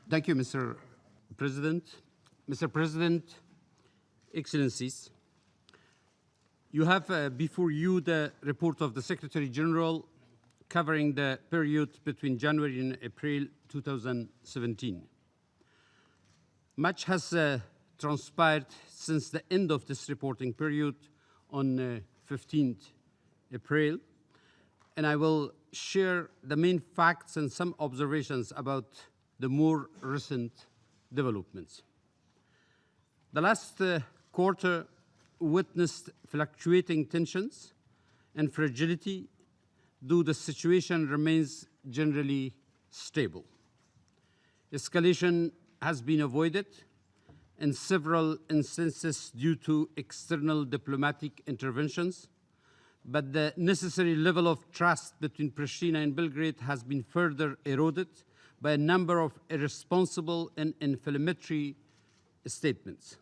Thank you, Mr. President. Mr. President, Excellencies, you have before you the report of the Secretary General covering the period between January and April 2017. Much has transpired since the end of this reporting period on 15th April, and I will share the main facts and some observations about the more recent developments. The last quarter witnessed fluctuating tensions and fragility, though the situation remains generally stable. Escalation has been avoided in several instances due to external diplomatic interventions, but the necessary level of trust between Pristina and Belgrade has been further eroded by a number of irresponsible and inflammatory statements.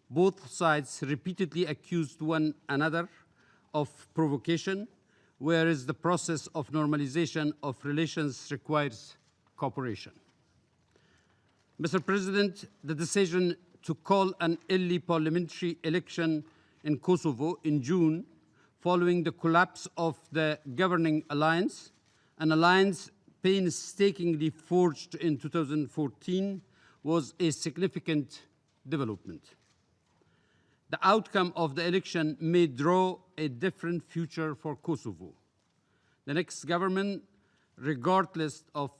Both sides repeatedly accused one another of provocation, whereas the process of normalization of relations requires cooperation. Mr. President, the decision to call an early parliamentary election in Kosovo in June, following the collapse of the governing alliance, an alliance painstakingly forged in 2014, was a significant development. The outcome of the election may draw a different future for Kosovo. The next government, regardless of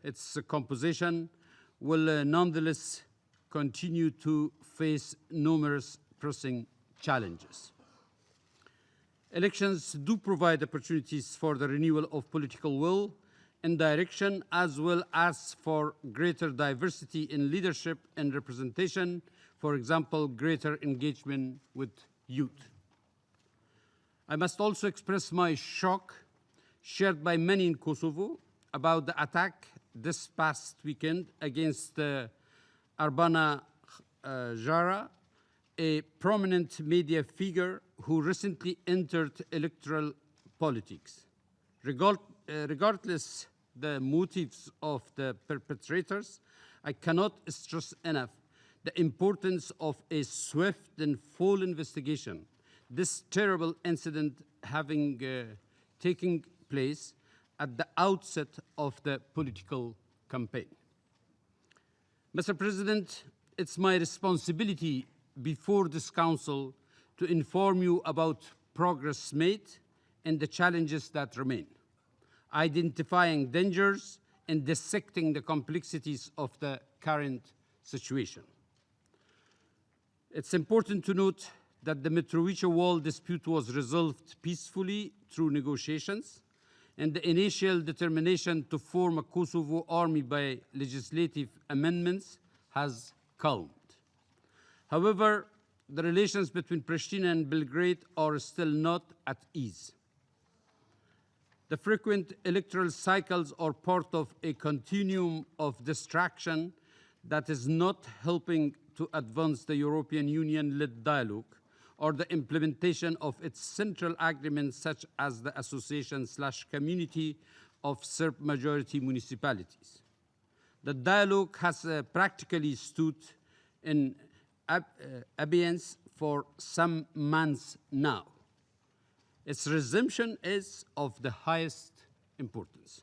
its composition, will nonetheless continue to face numerous pressing challenges. Elections do provide opportunities for the renewal of political will and direction, as well as for greater diversity in leadership and representation, for example, greater engagement with youth. I must also express my shock, shared by many in Kosovo, about the attack this past weekend against Arbana Jara, a prominent media figure who recently entered electoral politics. Regardless the motives of the perpetrators, I cannot stress enough the importance of a swift and full investigation, this terrible incident having taken place at the outset of the political campaign. Mr. President, it's my responsibility before this Council to inform you about progress made and the challenges that remain, identifying dangers and dissecting the complexities of the current situation. It's important to note that the Mitrovica wall dispute was resolved peacefully through negotiations, and the initial determination to form a Kosovo army by legislative amendments has calmed. However, the relations between Pristina and Belgrade are still not at ease. The frequent electoral cycles are part of a continuum of distraction that is not helping to advance the European Union-led dialogue or the implementation of its central agreements, such as the Association/Community of Serb-majority municipalities. The dialogue has practically stood in abeyance for some months now. Its resumption is of the highest importance.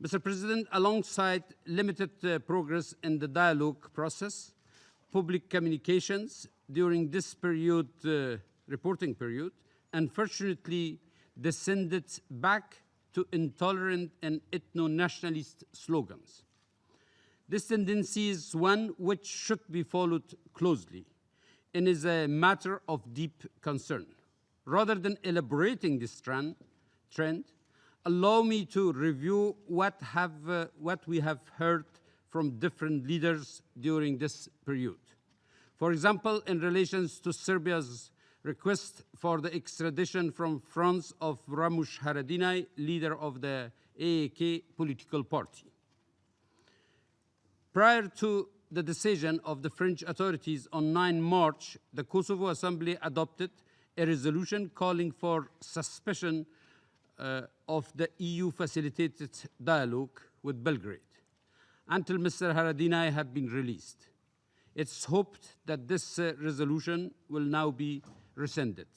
Mr. President, alongside limited progress in the dialogue process, public communications during this period, reporting period, unfortunately descended back to intolerant and ethno-nationalist slogans. This tendency is one which should be followed closely and is a matter of deep concern. Rather than elaborating this trend, allow me to review what we have heard from different leaders during this period. For example, in relation to Serbia's request for the extradition from France of Ramush Haradinaj, leader of the AAK political party. Prior to the decision of the French authorities on 9 March, the Kosovo Assembly adopted a resolution calling for suspension of the EU-facilitated dialogue with Belgrade. until Mr. Haradinaj had been released. It's hoped that this resolution will now be rescinded.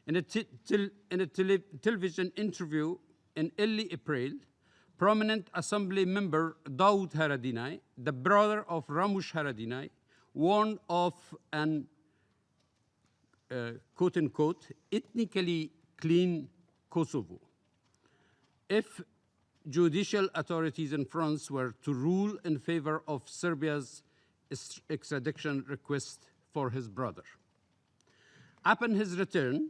In a television interview in early April, prominent Assembly member Daoud Haradinaj, the brother of Ramush Haradinaj, warned of an quote-unquote ethnically clean Kosovo if judicial authorities in France were to rule in favor of Serbia's extradition request for his brother. Upon his return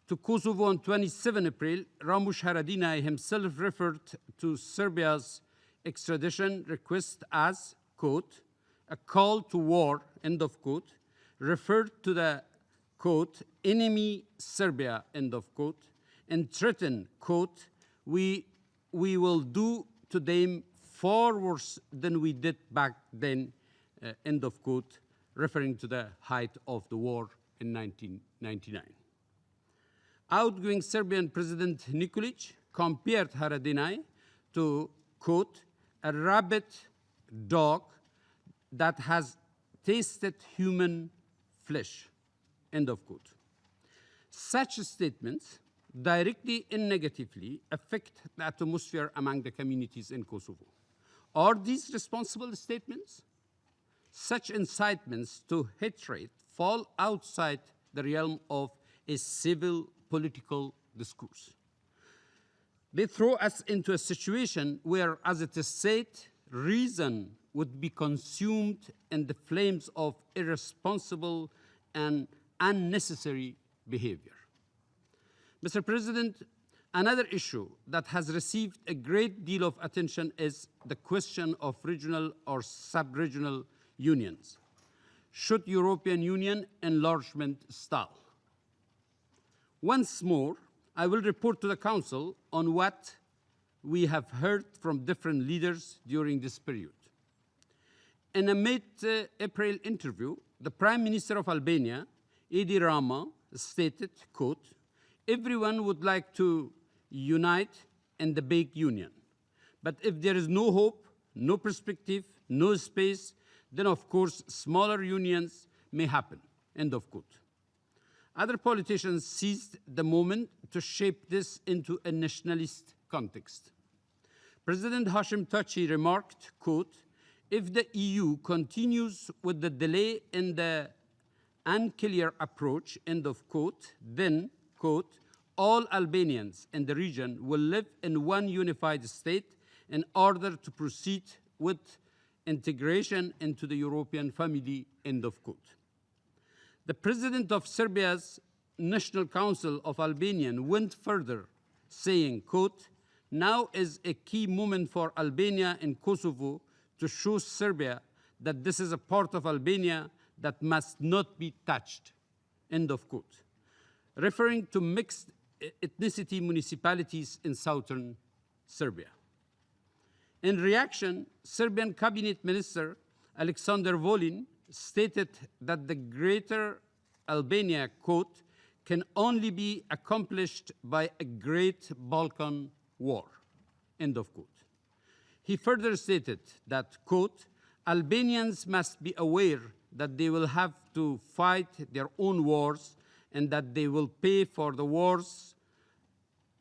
to Kosovo on 27 April, Ramush Haradinaj himself referred to Serbia's extradition request as, quote, a call to war, end of quote, referred to the, quote, enemy Serbia, end of quote, and threatened, quote, we will do to them far worse than we did back then, end of quote, referring to the height of the war in 1999. Outgoing Serbian President Nikolic compared Haradinaj to, quote, a rabid dog that has tasted human flesh, end of quote. Such statements directly and negatively affect the atmosphere among the communities in Kosovo. Are these responsible statements? Such incitements to hatred fall outside the realm of a civil political discourse. They throw us into a situation where, as it is said, reason would be consumed in the flames of irresponsible and unnecessary behavior. Mr. President, another issue that has received a great deal of attention is the question of regional or sub-regional unions. Should European Union enlargement stall? Once more, I will report to the Council on what we have heard from different leaders during this period. In a mid-April interview, the Prime Minister of Albania, Edi Rama, stated, quote, everyone would like to unite in the big union. But if there is no hope, no perspective, no space, then of course smaller unions may happen, end of quote. Other politicians seized the moment to shape this into a nationalist context. President Hashim Thaçi remarked, quote, if the EU continues with the delay in the unclear approach, end of quote, then, quote, all Albanians in the region will live in one unified state in order to proceed with integration into the European family, end of quote. The president of Serbia's National Council of Albanians went further, saying, quote, now is a key moment for Albania and Kosovo to show Serbia that this is a part of Albania that must not be touched, end of quote, referring to mixed ethnicity municipalities in southern Serbia. In reaction, Serbian Cabinet Minister Aleksandar Vulin stated that the Greater Albania, quote, can only be accomplished by a great Balkan war, end of quote. He further stated that, quote, Albanians must be aware that they will have to fight their own wars and that they will pay for the wars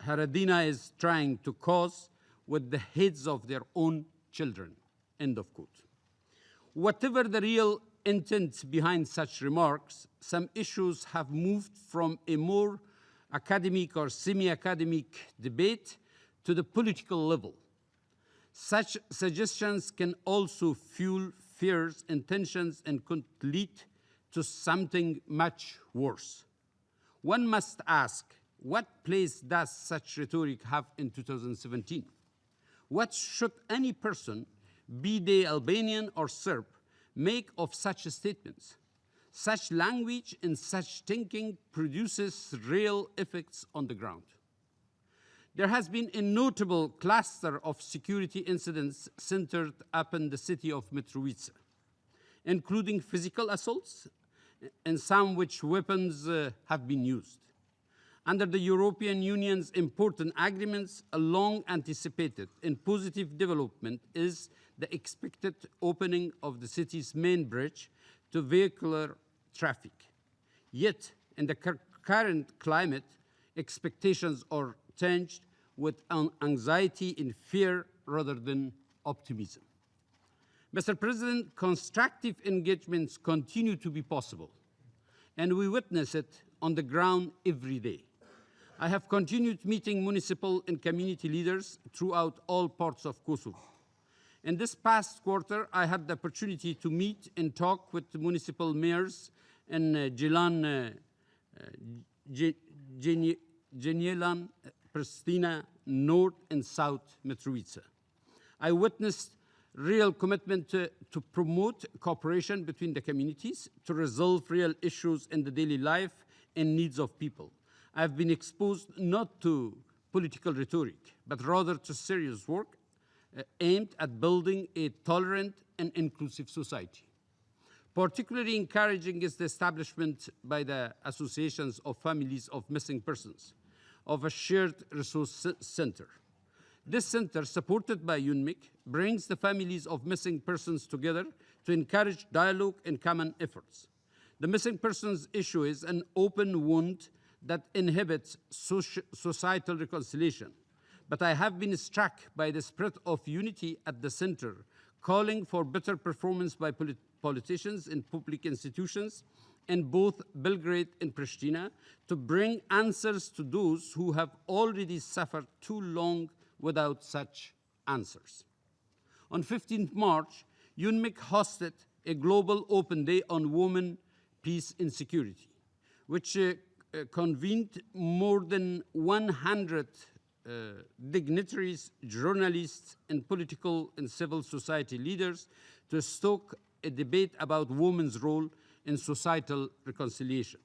Haradinaj is trying to cause with the heads of their own children, end of quote. Whatever the real intent behind such remarks, some issues have moved from a more academic or semi-academic debate to the political level. Such suggestions can also fuel fears and tensions and could lead to something much worse. One must ask, what place does such rhetoric have in 2017? What should any person, be they Albanian or Serb, make of such statements? Such language and such thinking produces real effects on the ground. There has been a notable cluster of security incidents centered upon the city of Mitrovica, including physical assaults and some which weapons have been used. Under the European Union's important agreements, a long anticipated and positive development is the expected opening of the city's main bridge to vehicular traffic. Yet, in the current climate, expectations are tinged with anxiety and fear rather than optimism. Mr. President, constructive engagements continue to be possible, and we witness it on the ground every day. I have continued meeting municipal and community leaders throughout all parts of Kosovo. In this past quarter, I had the opportunity to meet and talk with the municipal mayors in Gilan, Gjenjelan, Pristina, North and South Mitrovica. I witnessed real commitment to promote cooperation between the communities, to resolve real issues in the daily life and needs of people. I've been exposed not to political rhetoric, but rather to serious work aimed at building a tolerant and inclusive society. Particularly encouraging is the establishment by the associations of families of missing persons of a shared resource center. This center, supported by UNMIC, brings the families of missing persons together to encourage dialogue and common efforts. The missing persons issue is an open wound that inhibits societal reconciliation. But I have been struck by the spirit of unity at the center, calling for better performance by politicians and public institutions in both Belgrade and Pristina to bring answers to those who have already suffered too long without such answers. On 15th March, UNMIC hosted a global open day on women, peace and security, which convened more than 100 dignitaries, journalists, and political and civil society leaders to stoke a debate about women's role in societal reconciliation.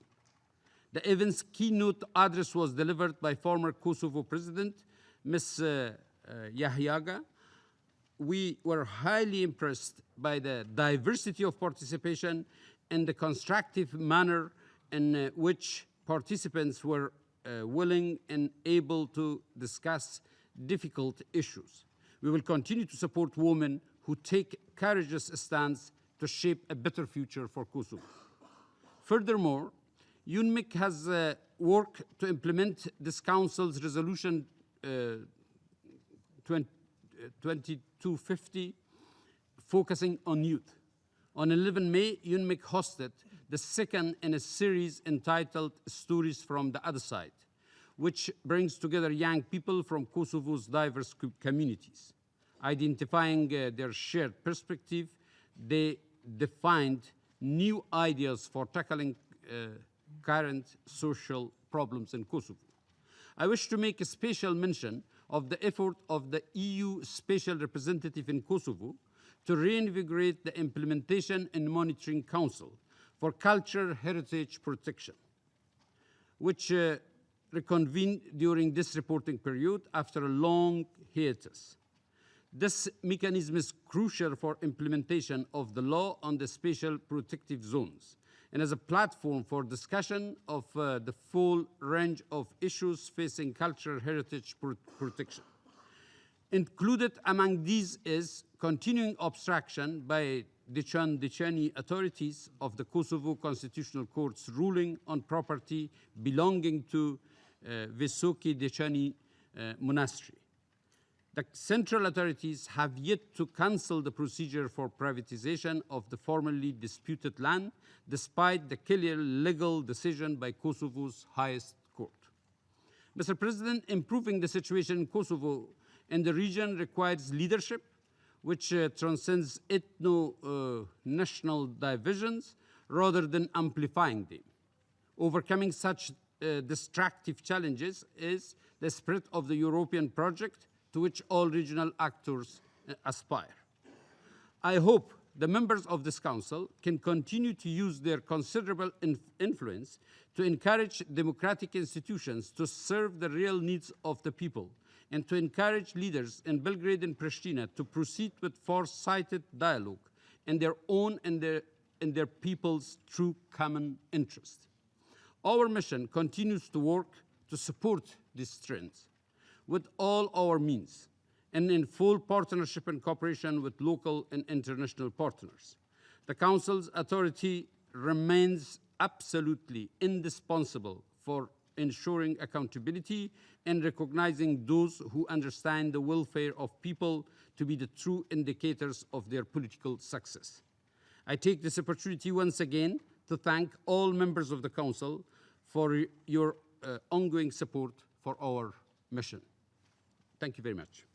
The event's keynote address was delivered by former Kosovo President, Ms. Yahyaga. We were highly impressed by the diversity of participation and the constructive manner in which participants were willing and able to discuss difficult issues. We will continue to support women who take courageous stands to shape a better future for Kosovo. Furthermore, UNMIC has worked to implement this Council's resolution 2250, focusing on youth. On 11 May, UNMIC hosted the second in a series entitled Stories from the Other Side, which brings together young people from Kosovo's diverse communities. Identifying their shared perspective, they defined new ideas for tackling current social problems in Kosovo. I wish to make a special mention of the effort of the EU Special Representative in Kosovo to reinvigorate the Implementation and Monitoring Council for Cultural Heritage Protection, which reconvened during this reporting period after a long hiatus. This mechanism is crucial for implementation of the law on the special protective zones and as a platform for discussion of the full range of issues facing cultural heritage protection. Included among these is continuing obstruction by Dechani authorities of the Kosovo Constitutional Court's ruling on property belonging to Visoki Dechani Monastery. The central authorities have yet to cancel the procedure for privatization of the formerly disputed land, despite the clear legal decision by Kosovo's highest court. Mr. President, improving the situation in Kosovo and the region requires leadership which transcends ethno-national divisions rather than amplifying them. Overcoming such destructive challenges is the spirit of the European project to which all regional actors aspire. I hope the members of this Council can continue to use their considerable influence to encourage democratic institutions to serve the real needs of the people and to encourage leaders in Belgrade and Pristina to proceed with foresighted dialogue in their own and their people's true common interest. Our mission continues to work to support these trends with all our means and in full partnership and cooperation with local and international partners. The Council's authority remains absolutely indispensable for ensuring accountability and recognizing those who understand the welfare of people to be the true indicators of their political success. I take this opportunity once again to thank all members of the Council for your ongoing support for our mission. Thank you very much.